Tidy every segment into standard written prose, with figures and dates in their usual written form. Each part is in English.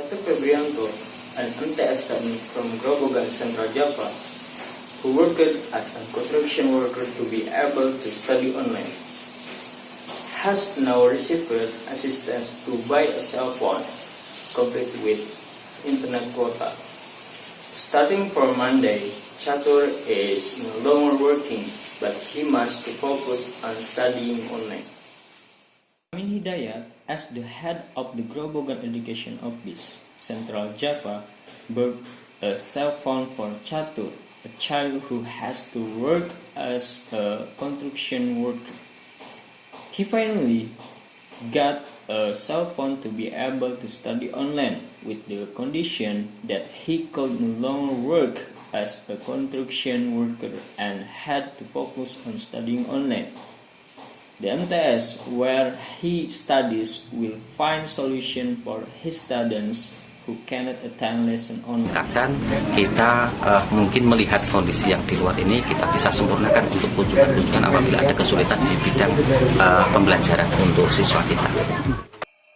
Chatur Febrianto, an MTS student from Grobogan, Central Java, who worked as a construction worker to be able to study online, has now received assistance to buy a cell phone complete with internet quota. Starting from Monday, Chatur is no longer working, but he must focus on studying online. Amin Hidayat, as the head of the Grobogan Education Office, Central Java, bought a cell phone for Chatur, a child who has to work as a construction worker. He finally got a cell phone to be able to study online with the condition that he could no longer work as a construction worker and had to focus on studying online. The MTS where he studies will find solution for his students who cannot attend lesson online. Kadang kita mungkin melihat kondisi yang di luar ini, kita bisa sempurnakan untuk kunjungan apabila ada kesulitan di bidang pembelajaran untuk siswa kita.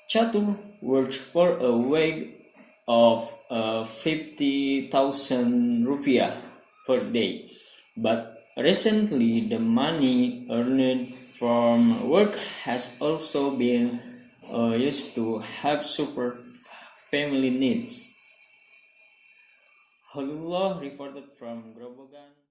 Chatur worked for a wage of 50,000 rupiah per day, but recently the money earned from work has also been used to help support family needs. Halullah reported from Grobogan.